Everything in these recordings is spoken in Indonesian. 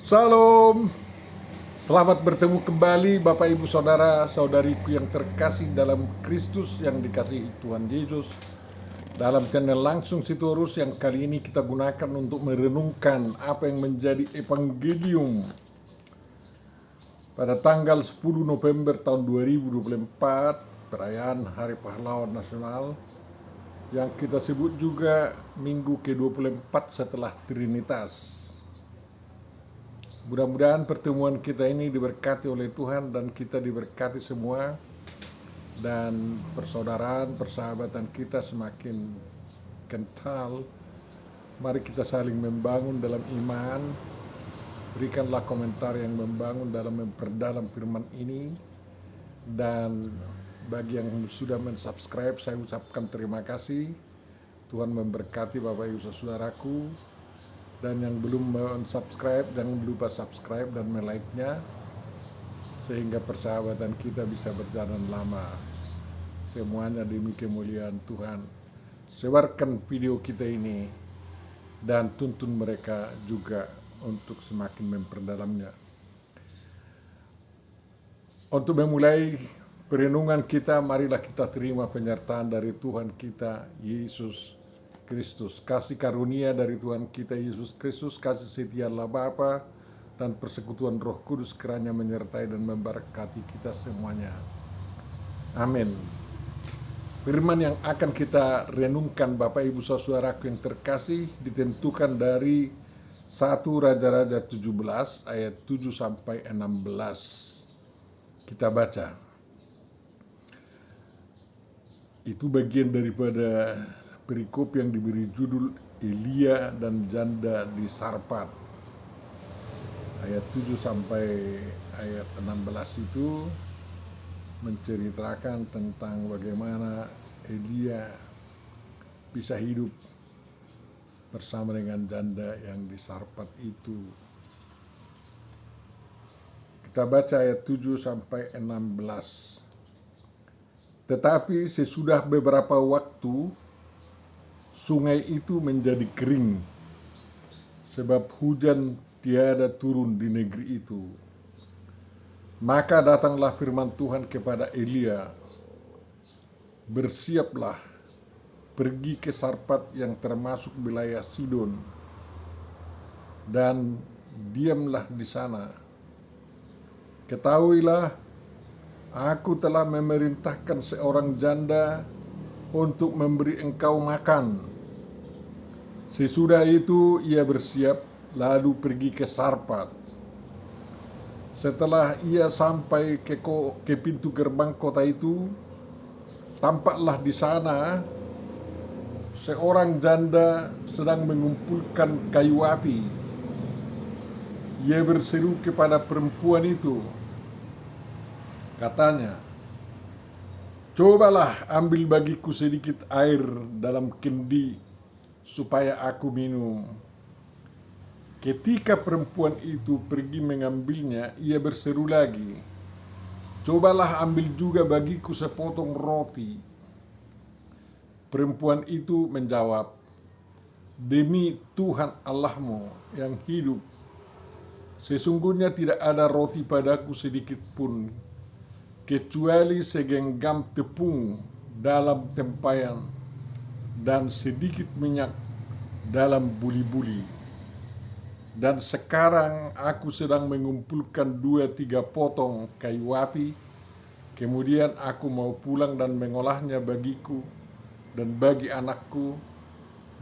Salam, selamat bertemu kembali Bapak Ibu Saudara Saudariku yang terkasih dalam Kristus yang dikasihi Tuhan Yesus. Dalam channel Langsung Sitorus yang kali ini kita gunakan untuk merenungkan apa yang menjadi evangelium pada tanggal 10 November tahun 2024, perayaan Hari Pahlawan Nasional yang kita sebut juga minggu ke-24 setelah Trinitas. Mudah-mudahan pertemuan kita ini diberkati oleh Tuhan dan kita diberkati semua, dan persaudaraan, persahabatan kita semakin kental. Mari kita saling membangun dalam iman. Berikanlah komentar yang membangun dalam memperdalam firman ini. Dan bagi yang sudah mensubscribe, saya ucapkan terima kasih. Tuhan memberkati Bapak Ibu Saudaraku. Dan yang belum subscribe, jangan lupa subscribe dan like-nya, sehingga persahabatan kita bisa berjalan lama. Semuanya demi kemuliaan Tuhan. Sebarkan video kita ini dan tuntun mereka juga untuk semakin memperdalamnya. Untuk memulai perenungan kita, marilah kita terima penyertaan dari Tuhan kita Yesus Kristus. Kasih karunia dari Tuhan kita Yesus Kristus, kasih setia Allah Bapa, dan persekutuan Roh Kudus kiranya menyertai dan memberkati kita semuanya. Amin. Firman yang akan kita renungkan Bapak Ibu Saudaraku yang terkasih ditentukan dari 1 Raja-Raja 17 ayat 7 sampai 16. Kita baca. Itu bagian daripada perikop yang diberi judul Elia dan Janda di Sarpat. Ayat 7 sampai ayat 16 itu menceritakan tentang bagaimana Elia bisa hidup bersama dengan janda yang di Sarpat itu. Kita baca ayat 7 sampai 16. Tetapi sesudah beberapa waktu, sungai itu menjadi kering, sebab hujan tiada turun di negeri itu. Maka datanglah firman Tuhan kepada Elia, bersiaplah, pergi ke Sarpat yang termasuk wilayah Sidon, dan diamlah di sana. Ketahuilah, aku telah memerintahkan seorang janda untuk memberi engkau makan. Sesudah itu ia bersiap lalu pergi ke Sarpat. Setelah ia sampai ke pintu gerbang kota itu, tampaklah di sana seorang janda sedang mengumpulkan kayu api. Ia berseru kepada perempuan itu, katanya, "Cobalah ambil bagiku sedikit air dalam kendi supaya aku minum." Ketika perempuan itu pergi mengambilnya, ia berseru lagi, "Cobalah ambil juga bagiku sepotong roti." Perempuan itu menjawab, "Demi Tuhan Allahmu yang hidup, sesungguhnya tidak ada roti padaku sedikit pun, kecuali segenggam tepung dalam tempayan dan sedikit minyak dalam buli-buli. Dan sekarang aku sedang mengumpulkan 2-3 potong kayu api, kemudian aku mau pulang dan mengolahnya bagiku dan bagi anakku,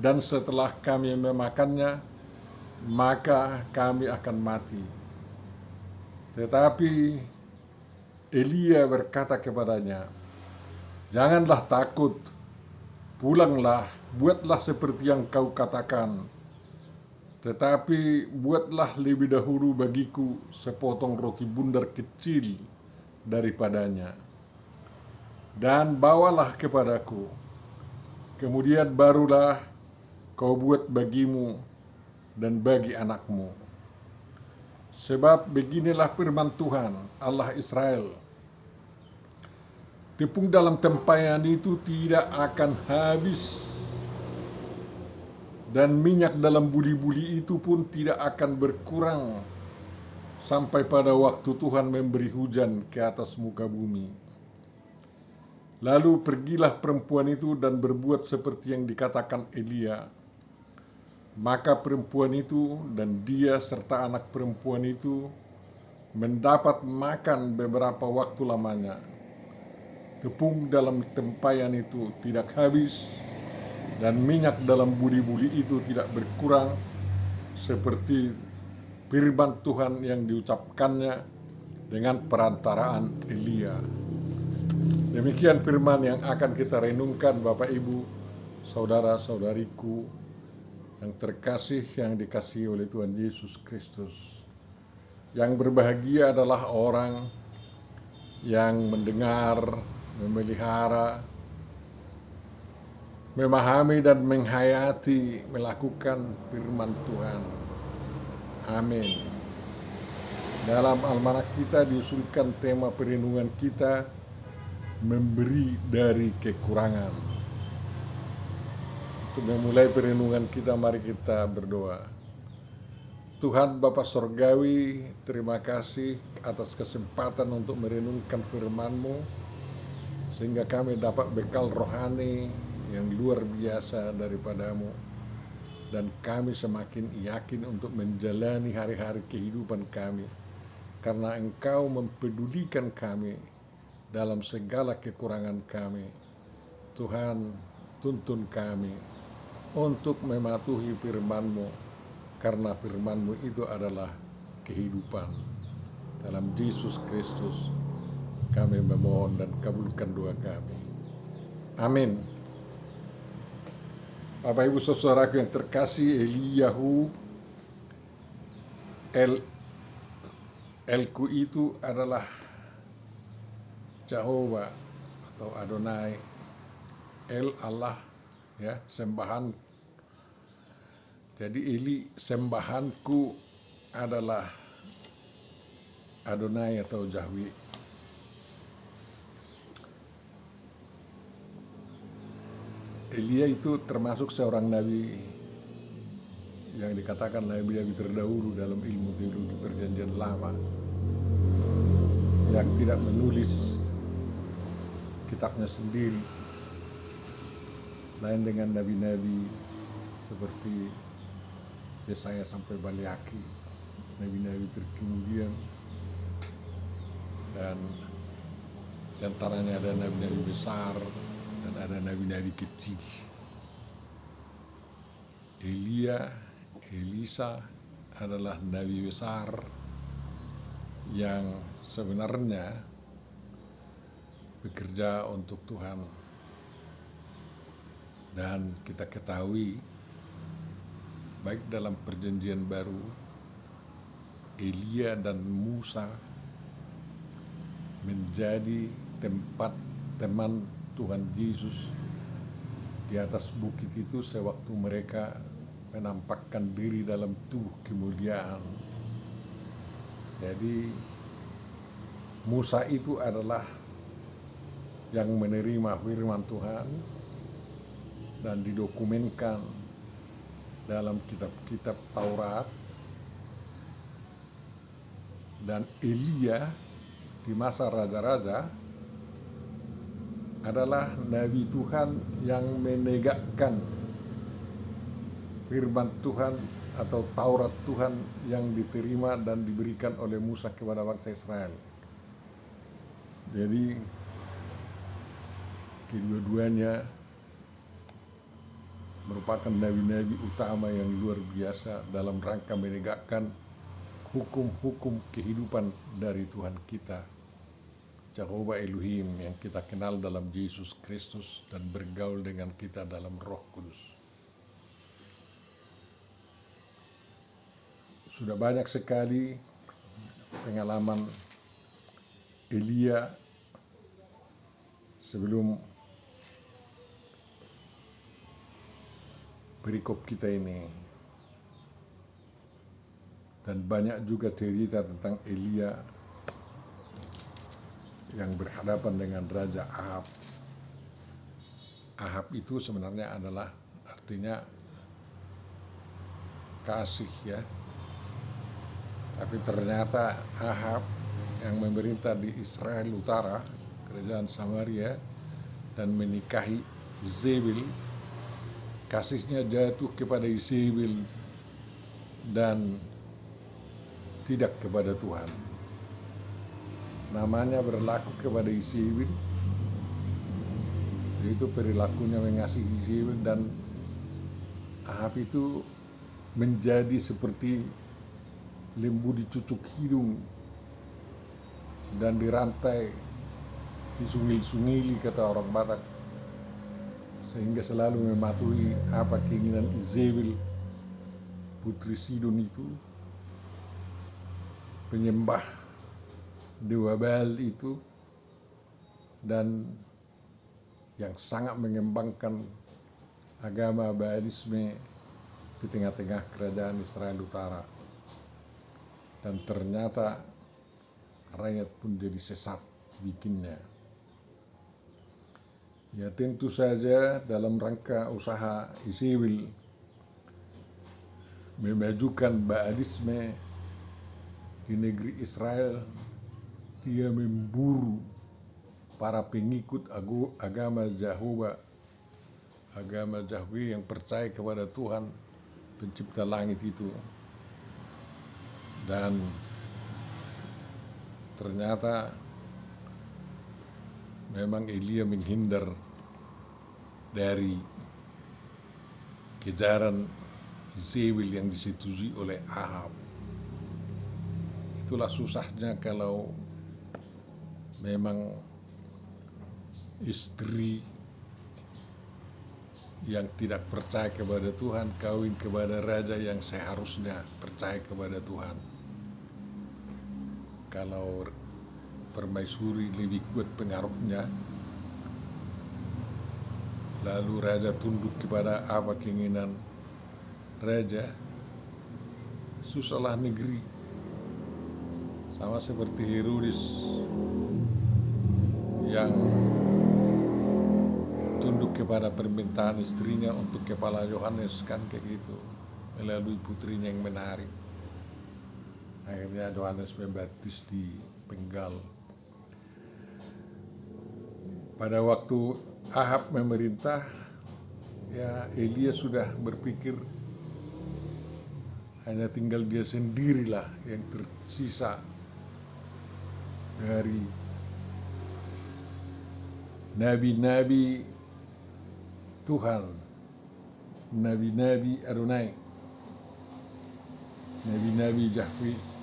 dan setelah kami memakannya, maka kami akan mati." Tetapi Elia berkata kepadanya, "Janganlah takut, pulanglah, buatlah seperti yang kau katakan. Tetapi buatlah lebih dahulu bagiku sepotong roti bundar kecil daripadanya, dan bawalah kepadaku. Kemudian barulah kau buat bagimu dan bagi anakmu. Sebab beginilah firman Tuhan, Allah Israel, tepung dalam tempayan itu tidak akan habis, dan minyak dalam buli-buli itu pun tidak akan berkurang sampai pada waktu Tuhan memberi hujan ke atas muka bumi. Lalu pergilah perempuan itu dan berbuat seperti yang dikatakan Elia. Maka perempuan itu dan dia serta anak perempuan itu mendapat makan beberapa waktu lamanya. Tepung dalam tempayan itu tidak habis, dan minyak dalam budi-budi itu tidak berkurang, seperti firman Tuhan yang diucapkannya dengan perantaraan Elia. Demikian firman yang akan kita renungkan, Bapak Ibu, saudara-saudariku yang terkasih, yang dikasihi oleh Tuhan Yesus Kristus. Yang berbahagia adalah orang yang mendengar, memelihara, memahami dan menghayati, melakukan firman Tuhan. Amin. Dalam almanak kita diusulkan tema perenungan kita, memberi dari kekurangan. Untuk memulai perenungan kita, mari kita berdoa. Tuhan Bapa Sorgawi, terima kasih atas kesempatan untuk merenungkan firman-Mu, sehingga kami dapat bekal rohani yang luar biasa daripada-Mu, dan kami semakin yakin untuk menjalani hari-hari kehidupan kami, karena Engkau mempedulikan kami dalam segala kekurangan kami. Tuhan, tuntun kami untuk mematuhi firman-Mu, karena firman-Mu itu adalah kehidupan. Dalam Yesus Kristus kami memohon dan kabulkan doa kami. Amin. Bapak Ibu saudaraku yang terkasih, Eliyahu Elku itu adalah Jehovah atau Adonai, El Allah, ya, sembahan. Jadi Eli, sembahanku adalah Adonai atau Yahweh. Elia itu termasuk seorang nabi yang dikatakan nabi-nabi terdahulu dalam ilmu teologi Perjanjian Lama, yang tidak menulis kitabnya sendiri, lain dengan nabi-nabi seperti Yesaya sampai Baleaki, nabi-nabi terkemudian, dan diantaranya ada nabi-nabi besar dan ada nabi-nabi kecil. Elisa adalah nabi besar yang sebenarnya bekerja untuk Tuhan. Dan kita ketahui, baik dalam Perjanjian Baru, Elia dan Musa menjadi teman Tuhan Yesus di atas bukit itu sewaktu mereka menampakkan diri dalam tubuh kemuliaan. Jadi Musa itu adalah yang menerima firman Tuhan dan didokumenkan dalam kitab-kitab Taurat, dan Elia di masa raja-raja adalah nabi Tuhan yang menegakkan firman Tuhan atau Taurat Tuhan yang diterima dan diberikan oleh Musa kepada bangsa Israel. Jadi kedua-duanya merupakan nabi-nabi utama yang luar biasa dalam rangka menegakkan hukum-hukum kehidupan dari Tuhan kita, Jehovah Elohim, yang kita kenal dalam Yesus Kristus dan bergaul dengan kita dalam Roh Kudus. Sudah banyak sekali pengalaman Elia sebelum perikop kita ini, dan banyak juga cerita tentang Elia yang berhadapan dengan Raja Ahab. Ahab itu sebenarnya adalah artinya kasih, ya, Tapi ternyata Ahab yang memerintah di Israel Utara, kerajaan Samaria, dan menikahi Izebel, kasihnya jatuh kepada Izebel dan tidak kepada Tuhan. Namanya berlaku kepada Izebel, yaitu perilakunya mengasihi Izebel, dan Ahab itu menjadi seperti lembu dicucuk hidung dan dirantai, disungil-sungili kata orang Batak, sehingga selalu mematuhi apa keinginan Izebel, putri Sidon itu, penyembah dewa Baal itu, dan yang sangat mengembangkan agama Baalisme di tengah-tengah kerajaan Israel Utara. Dan ternyata rakyat pun jadi sesat bikinnya. Ya tentu saja dalam rangka usaha Izebel memajukan Baalisme di negeri Israel, dia memburu para pengikut agama Jehovah, agama Yahweh yang percaya kepada Tuhan pencipta langit itu. Dan ternyata memang Elia menghindar dari kejaran Izebel yang disetujui oleh Ahab. Itulah susahnya kalau memang istri yang tidak percaya kepada Tuhan kawin kepada raja yang seharusnya percaya kepada Tuhan. Kalau permaisuri lebih kuat pengaruhnya, lalu raja tunduk kepada apa keinginan raja, susahlah negeri. Sama seperti Herodes yang tunduk kepada permintaan istrinya untuk kepala Yohanes, kan kayak gitu, melalui putrinya yang menarik. Akhirnya Yohanes membaptis di penggal. Pada waktu Ahab memerintah, ya Elia sudah berpikir hanya tinggal dia sendirilah yang tersisa dari nabi-nabi Tuhan, nabi-nabi Adonai, nabi-nabi Yahweh,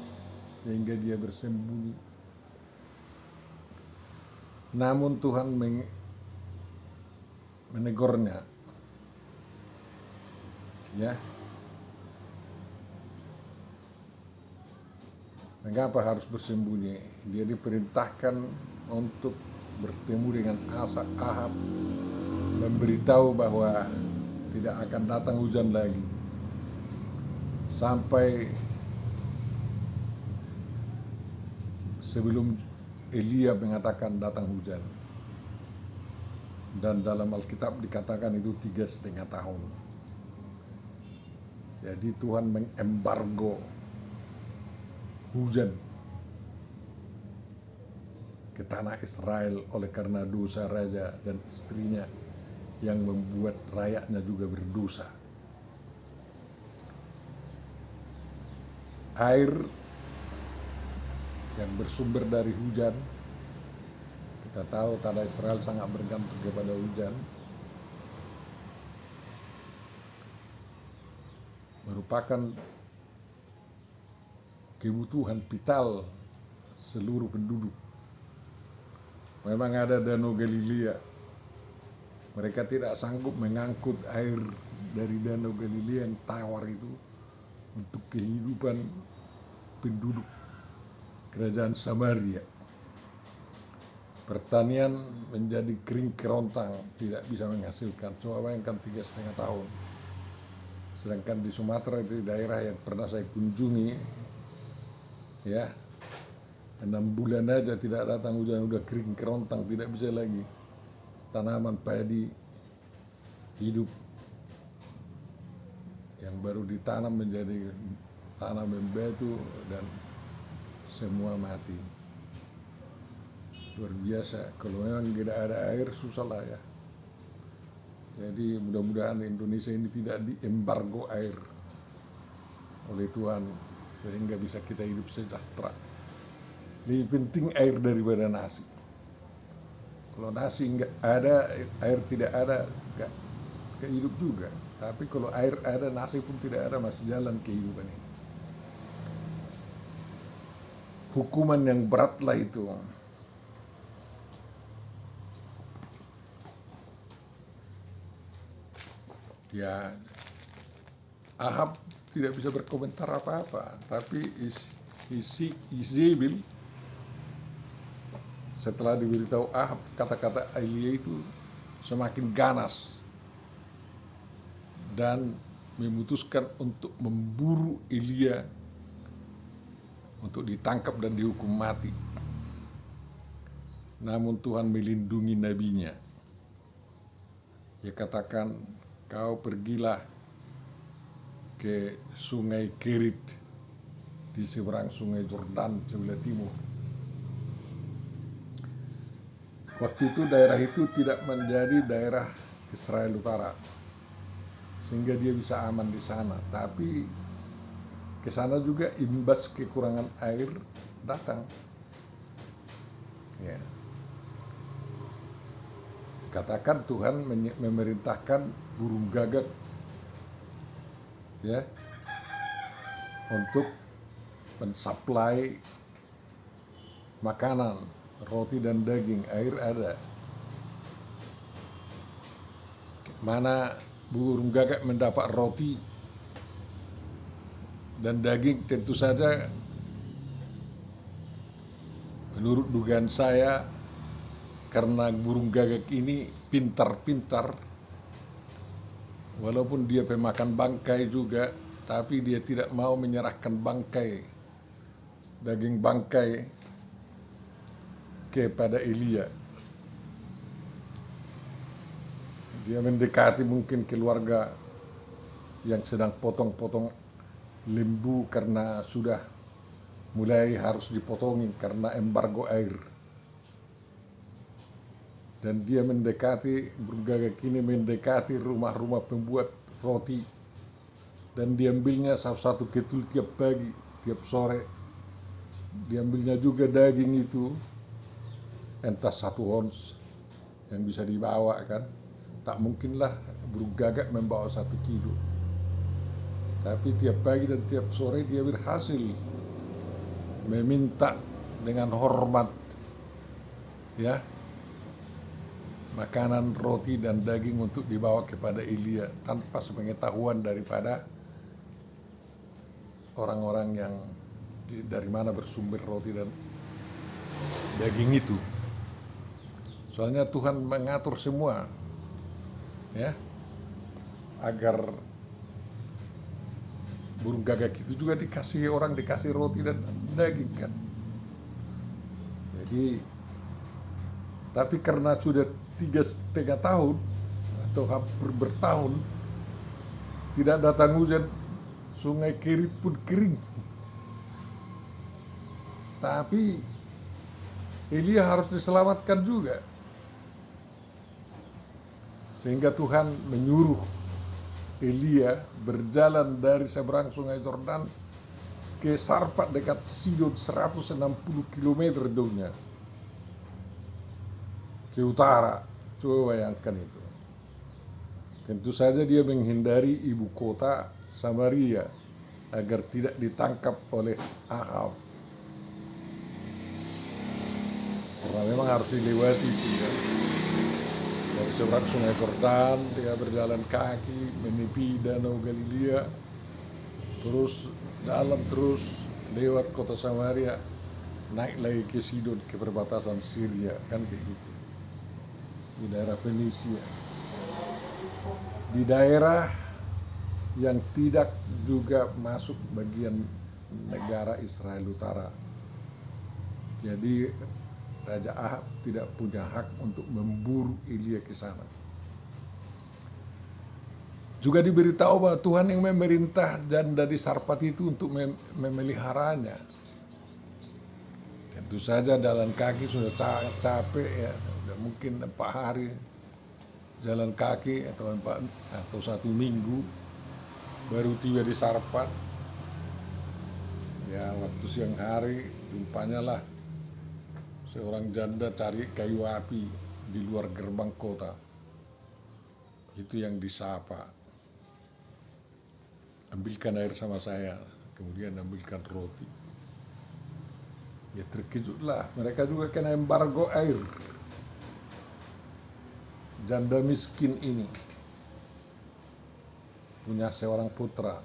sehingga dia bersembunyi. Namun Tuhan menegurnya, ya. Mengapa harus bersembunyi? Dia diperintahkan untuk bertemu dengan Ahab, memberitahu bahwa tidak akan datang hujan lagi sampai sebelum Elia mengatakan datang hujan. Dan dalam Alkitab dikatakan itu 3,5 tahun. Jadi Tuhan mengembargo hujan ke tanah Israel oleh karena dosa raja dan istrinya yang membuat rakyatnya juga berdosa. Air yang bersumber dari hujan, kita tahu tanah Israel sangat bergantung kepada hujan, merupakan kebutuhan vital seluruh penduduk. Memang ada Danau Galilea, mereka tidak sanggup mengangkut air dari Danau Galilea yang tawar itu untuk kehidupan penduduk kerajaan Samaria. Pertanian menjadi kering kerontang, tidak bisa menghasilkan. Coba bayangkan 3,5 tahun. Sedangkan di Sumatera itu daerah yang pernah saya kunjungi, ya 6 bulan aja tidak datang hujan, udah kering kerontang, tidak bisa lagi tanaman padi hidup. Yang baru ditanam menjadi tanam batu dan semua mati. Luar biasa, kalau memang tidak ada air susah lah ya. Jadi mudah-mudahan Indonesia ini tidak diembargo air oleh Tuhan sehingga bisa kita hidup sejahtera. Lebih penting air daripada nasi. Kalau nasi enggak ada, air tidak ada, enggak hidup juga. Tapi kalau air ada, nasi pun tidak ada, masih jalan kehidupan ini. Hukuman yang berat lah itu. Ya, Ahab tidak bisa berkomentar apa-apa, tapi Izebel setelah diberitahu Ahab kata-kata Elia itu semakin ganas dan memutuskan untuk memburu Elia untuk ditangkap dan dihukum mati. Namun Tuhan melindungi nabinya. Dia katakan, kau pergilah ke sungai Kerit di seberang sungai Yordan sebelah timur. Waktu itu daerah itu tidak menjadi daerah Israel Utara, sehingga dia bisa aman di sana. Tapi ke sana juga imbas kekurangan air datang. Ya. Dikatakan Tuhan memerintahkan burung gagak ya untuk mensuplai makanan, roti dan daging, air ada. Mana burung gagak mendapat roti dan daging, tentu saja menurut dugaan saya karena burung gagak ini pintar-pintar, walaupun dia pemakan bangkai juga, tapi dia tidak mau menyerahkan bangkai, daging bangkai kepada Elia. Dia mendekati mungkin keluarga yang sedang potong-potong lembu karena sudah mulai harus dipotongin karena embargo air. Dan dia mendekati, burung gagak ini mendekati rumah-rumah pembuat roti. Dan diambilnya satu ketul tiap pagi, tiap sore. Diambilnya juga daging itu, entah 1 ons yang bisa dibawa kan. Tak mungkinlah burung gagak membawa 1 kilo. Tapi tiap pagi dan tiap sore dia berhasil meminta dengan hormat ya makanan, roti dan daging untuk dibawa kepada Elia tanpa sepengetahuan daripada orang-orang yang dari mana bersumber roti dan daging itu. Soalnya Tuhan mengatur semua ya agar burung gagak itu juga dikasih orang, dikasih roti dan daging kan. Jadi tapi karena sudah 3,5 tahun atau hampir bertahun tidak datang hujan, sungai Kerit pun kering. Tapi Elia harus diselamatkan juga. Sehingga Tuhan menyuruh Elia berjalan dari seberang sungai Yordan ke Sarpat dekat Sidon 160 km jauhnya ke utara. Coba bayangkan itu. Tentu saja dia menghindari ibu kota Samaria agar tidak ditangkap oleh Ahab. Karena memang harus dilewati itu ya. Dari seberang sungai Yordan dia berjalan kaki menepi danau Galilea, terus dalam terus lewat kota Samaria, naik lagi ke Sidon, ke perbatasan Syria kan kayak gitu. Di daerah Fenisia, di daerah yang tidak juga masuk bagian negara Israel Utara. Jadi Raja Ahab tidak punya hak untuk memburu Elia ke sana. Juga diberitahu bahwa Tuhan yang memerintah dan dari Sarpat itu untuk memeliharanya. Tentu saja jalan kaki sudah sangat capek ya, sudah mungkin 4 hari jalan kaki atau 1 minggu baru tiba di Sarpat. Ya waktu siang hari jumpanya lah seorang janda cari kayu api di luar gerbang kota. Itu yang disapa. Ambilkan air sama saya, kemudian ambilkan roti. Ya terkejutlah, mereka juga kena embargo air. Janda miskin ini punya seorang putra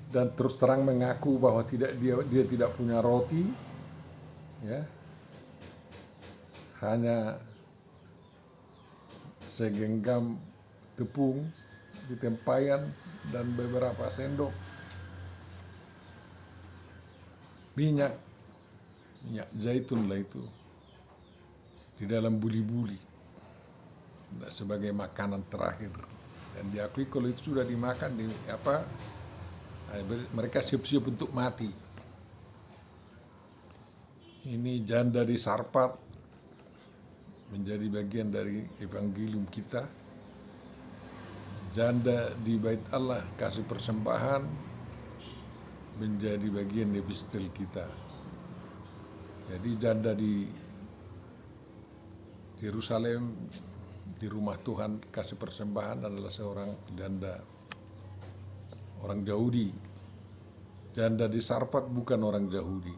dan terus terang mengaku bahwa dia tidak punya roti, ya, hanya segenggam tepung di tempayan dan beberapa sendok minyak zaitun lah itu di dalam buli-buli sebagai makanan terakhir, dan diakui kalau itu sudah dimakan mereka siap-siap untuk mati. Ini janda di Sarpat menjadi bagian dari evangelium kita. Janda di Bait Allah kasih persembahan menjadi bagian epistel kita. Jadi janda di Yerusalem di rumah Tuhan kasih persembahan adalah seorang janda orang Yahudi. Janda di Sarpat bukan orang Yahudi.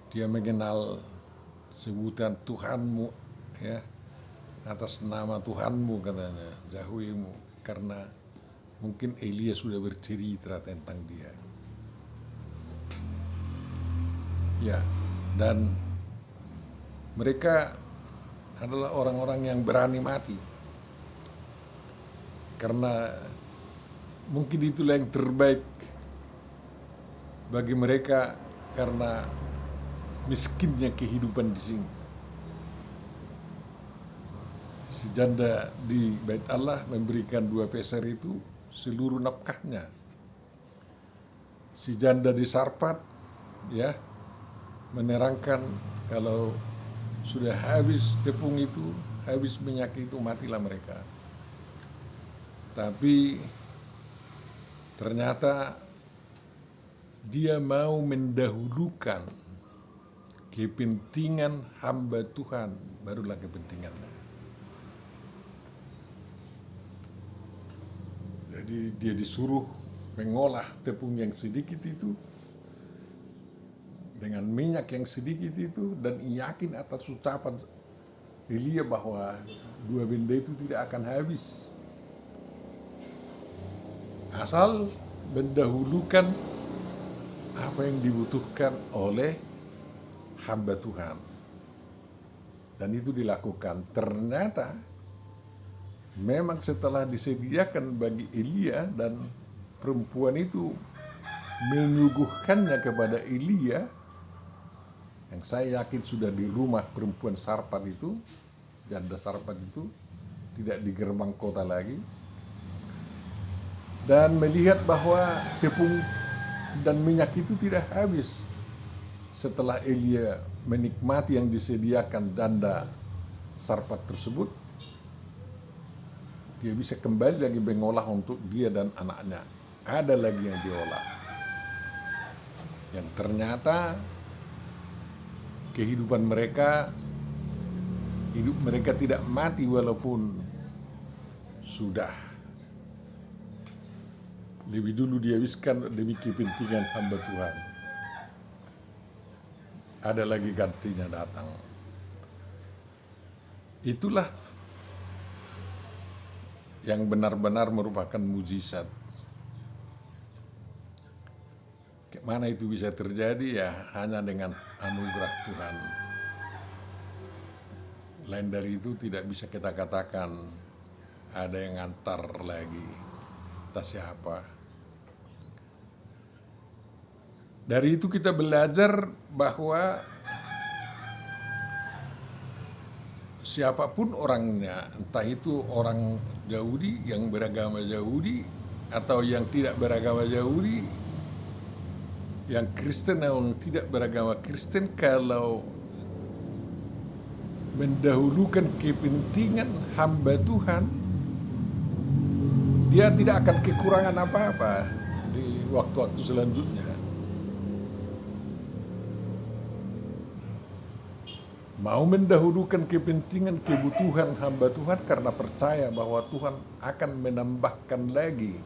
Dia mengenal sebutan Tuhanmu, ya, atas nama Tuhanmu katanya, Yahwehmu, karena mungkin Elia sudah bercerita tentang dia. Ya, dan mereka adalah orang-orang yang berani mati karena mungkin itulah yang terbaik bagi mereka karena miskinnya kehidupan di sini. Si janda di Bait Allah memberikan 2 peser itu seluruh nafkahnya. Si janda di Sarpat, ya, menerangkan kalau sudah habis tepung itu, habis minyak itu, matilah mereka. Tapi ternyata dia mau mendahulukan kepentingan hamba Tuhan, barulah kepentingannya. Jadi dia disuruh mengolah tepung yang sedikit itu dengan minyak yang sedikit itu, dan yakin atas ucapan Elia bahwa 2 benda itu tidak akan habis asal mendahulukan apa yang dibutuhkan oleh hamba Tuhan. Dan itu dilakukan. Ternyata memang setelah disediakan bagi Elia dan perempuan itu menyuguhkannya kepada Elia, yang saya yakin sudah di rumah perempuan Sarpat itu, janda Sarpat itu, tidak di gerbang kota lagi, dan melihat bahwa tepung dan minyak itu tidak habis. Setelah Elia menikmati yang disediakan janda Sarpat tersebut, dia bisa kembali lagi mengolah untuk dia dan anaknya. Ada lagi yang diolah, yang ternyata kehidupan mereka, hidup mereka tidak mati walaupun sudah lebih dulu dihabiskan demi kepentingan hamba Tuhan. Ada lagi gantinya datang. Itulah yang benar-benar merupakan mujizat. Mana itu bisa terjadi? Ya hanya dengan anugerah Tuhan. Lain dari itu tidak bisa kita katakan ada yang ngantar lagi, entah siapa. Dari itu kita belajar bahwa siapapun orangnya, entah itu orang Yahudi yang beragama Yahudi atau yang tidak beragama Yahudi, yang Kristen yang tidak beragama Kristen, kalau mendahulukan kepentingan hamba Tuhan, dia tidak akan kekurangan apa-apa di waktu-waktu selanjutnya. Mau mendahulukan kepentingan kebutuhan hamba Tuhan karena percaya bahwa Tuhan akan menambahkan lagi,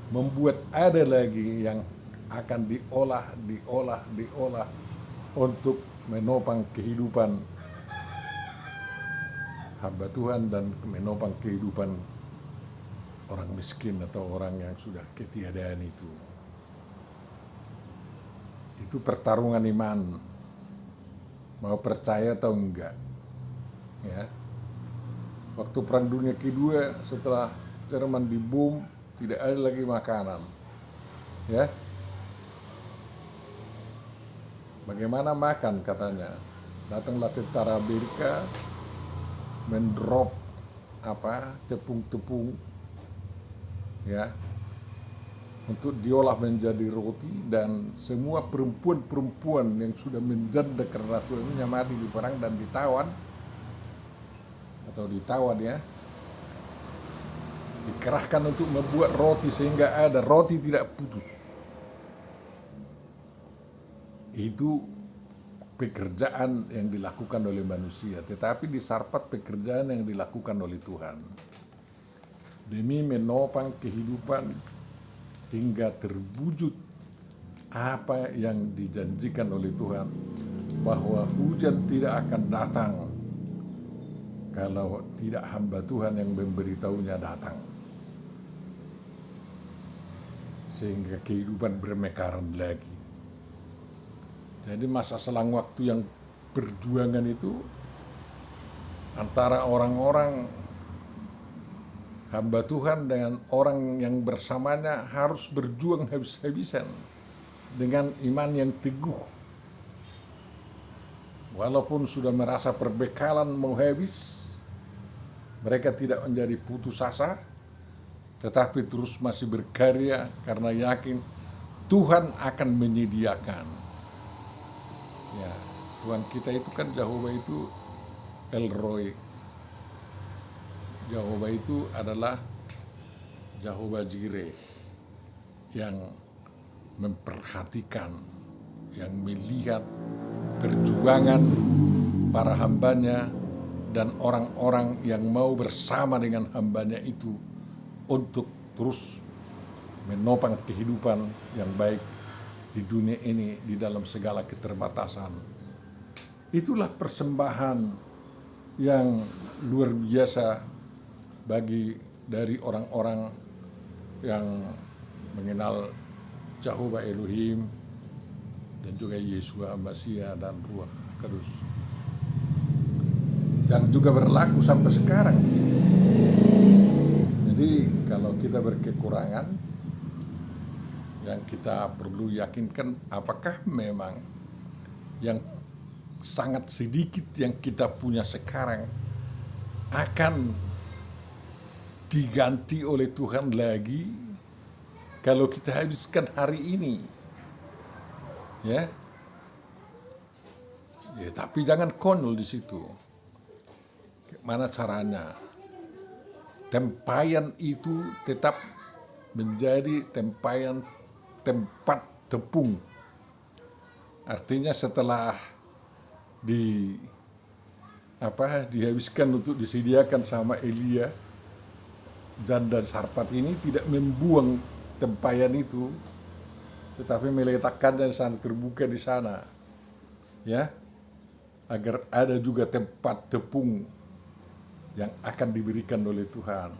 membuat ada lagi yang akan diolah untuk menopang kehidupan hamba Tuhan dan menopang kehidupan orang miskin atau orang yang sudah ketiadaan itu. Itu pertarungan iman, mau percaya atau enggak. Ya. Waktu Perang Dunia Kedua, setelah Jerman dibom, tidak ada lagi makanan. Ya. Bagaimana makan katanya? Datanglah tentara Amerika mendrop tepung-tepung, ya, untuk diolah menjadi roti, dan semua perempuan-perempuan yang sudah menjanda karena suaminya mati di perang dan ditawan ya, dikerahkan untuk membuat roti sehingga ada roti tidak putus. Itu pekerjaan yang dilakukan oleh manusia, tetapi di Sarpat pekerjaan yang dilakukan oleh Tuhan demi menopang kehidupan hingga terwujud apa yang dijanjikan oleh Tuhan, bahwa hujan tidak akan datang kalau tidak hamba Tuhan yang memberitahunya datang, sehingga kehidupan bermekaran lagi. Jadi masa selang waktu yang perjuangan itu antara orang-orang hamba Tuhan dengan orang yang bersamanya harus berjuang habis-habisan dengan iman yang teguh. Walaupun sudah merasa perbekalan mau habis, mereka tidak menjadi putus asa, tetapi terus masih berkarya karena yakin Tuhan akan menyediakan. Ya, Tuhan kita itu kan Jehovah itu El Roi. Jehovah itu adalah Jehovah Jireh, yang memperhatikan, yang melihat perjuangan para hambanya dan orang-orang yang mau bersama dengan hambanya itu untuk terus menopang kehidupan yang baik di dunia ini di dalam segala keterbatasan. Itulah persembahan yang luar biasa dari orang-orang yang mengenal Jehovah Elohim dan juga Yeshua Mashiach dan Ruach Kudus, yang juga berlaku sampai sekarang. Jadi kalau kita berkekurangan, yang kita perlu yakinkan apakah memang yang sangat sedikit yang kita punya sekarang akan diganti oleh Tuhan lagi kalau kita habiskan hari ini. Ya, tapi jangan konyol di situ. Gimana caranya? Tempayan itu tetap menjadi tempat tepung. Artinya setelah dihabiskan untuk disediakan sama Elia, janda Sarpat ini tidak membuang tempayan itu, tetapi meletakkannya di sana, terbuka di sana, ya, agar ada juga tempat tepung yang akan diberikan oleh Tuhan.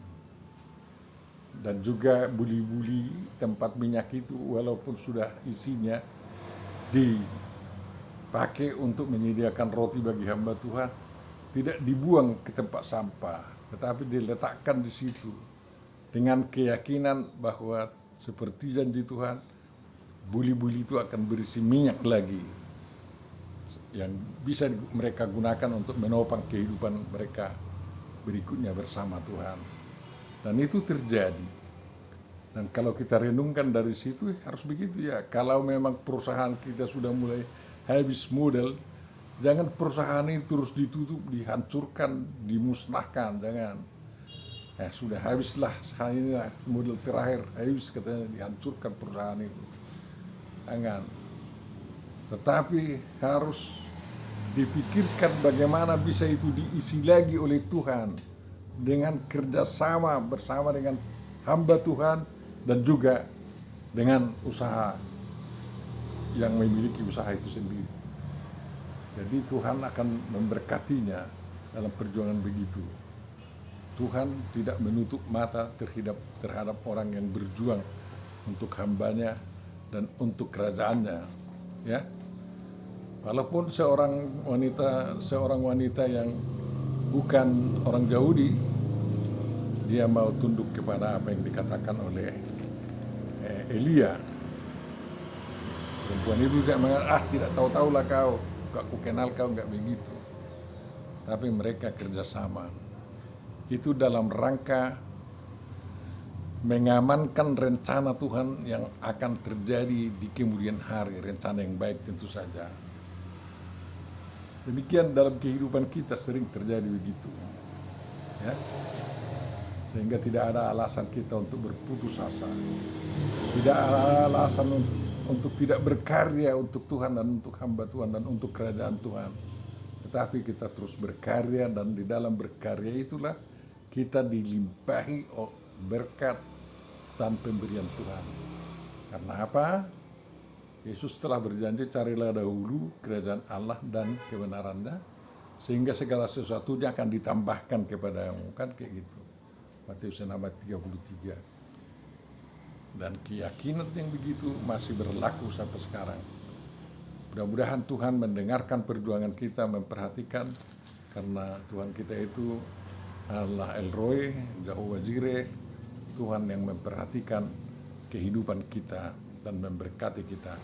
Dan juga buli-buli tempat minyak itu walaupun sudah isinya dipakai untuk menyediakan roti bagi hamba Tuhan, tidak dibuang ke tempat sampah, tetapi diletakkan di situ dengan keyakinan bahwa seperti janji Tuhan, buli-buli itu akan berisi minyak lagi yang bisa mereka gunakan untuk menopang kehidupan mereka berikutnya bersama Tuhan. Dan itu terjadi. Dan kalau kita renungkan dari situ harus begitu ya. Kalau memang perusahaan kita sudah mulai habis modal, jangan perusahaan ini terus ditutup, dihancurkan, dimusnahkan, jangan. Ya sudah habislah, hanya modal terakhir habis katanya, dihancurkan perusahaan itu. Jangan. Tetapi harus dipikirkan bagaimana bisa itu diisi lagi oleh Tuhan dengan kerjasama bersama dengan hamba Tuhan dan juga dengan usaha yang memiliki usaha itu sendiri. Jadi Tuhan akan memberkatinya dalam perjuangan begitu. Tuhan tidak menutup mata terhadap orang yang berjuang untuk hambanya dan untuk kerajaannya, ya. Walaupun seorang wanita yang bukan orang Yahudi, dia mau tunduk kepada apa yang dikatakan oleh Elia. Perempuan itu tidak mengatakan, tidak tahu-tahulah kau, aku kenal kau, enggak begitu. Tapi mereka kerjasama. Itu dalam rangka mengamankan rencana Tuhan yang akan terjadi di kemudian hari, rencana yang baik tentu saja. Demikian dalam kehidupan kita sering terjadi begitu, ya. Sehingga tidak ada alasan kita untuk berputus asa, tidak ada alasan untuk tidak berkarya untuk Tuhan dan untuk hamba Tuhan dan untuk kerajaan Tuhan. Tetapi kita terus berkarya, dan di dalam berkarya itulah kita dilimpahi berkat dan pemberian Tuhan. Karena apa? Yesus telah berjanji, carilah dahulu kerajaan Allah dan kebenarannya, sehingga segala sesuatunya akan ditambahkan kepadamu. Kan kayak gitu. Matius 6:33. Dan keyakinan yang begitu masih berlaku sampai sekarang. Mudah-mudahan Tuhan mendengarkan perjuangan kita, memperhatikan, karena Tuhan kita itu Allah El Roi, Jehovah Jireh, Tuhan yang memperhatikan kehidupan kita dan memberkati kita.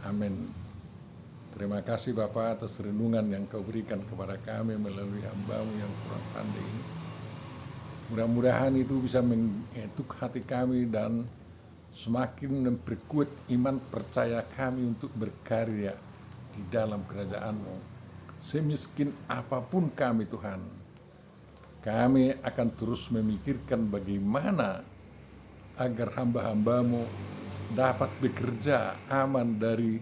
Amin. Terima kasih Bapak atas renungan yang Kau berikan kepada kami melalui hamba-Mu yang kurang pandai ini. Mudah-mudahan itu bisa mengetuk hati kami dan semakin memperkuat iman percaya kami untuk berkarya di dalam kerajaan-Mu. Semiskin apapun kami Tuhan, kami akan terus memikirkan bagaimana agar hamba-hamba-Mu dapat bekerja aman dari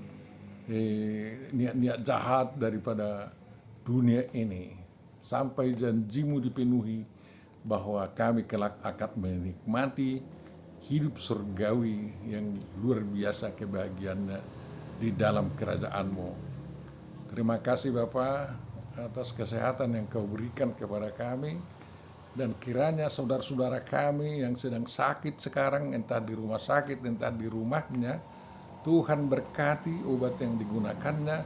niat-niat jahat daripada dunia ini, sampai janji-Mu dipenuhi bahwa kami kelak akan menikmati hidup surgawi yang luar biasa kebahagiaannya di dalam kerajaan-Mu. Terima kasih Bapa atas kesehatan yang Kau berikan kepada kami, dan kiranya saudara-saudara kami yang sedang sakit sekarang, entah di rumah sakit, entah di rumahnya, Tuhan berkati obat yang digunakannya,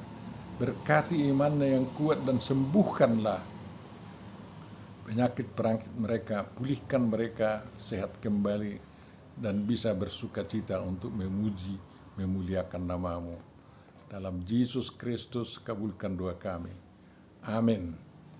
berkati imannya yang kuat, dan sembuhkanlah penyakit perangkit mereka, pulihkan mereka sehat kembali, dan bisa bersuka cita untuk memuji, memuliakan nama-Mu. Dalam Yesus Kristus kabulkan doa kami. Amin.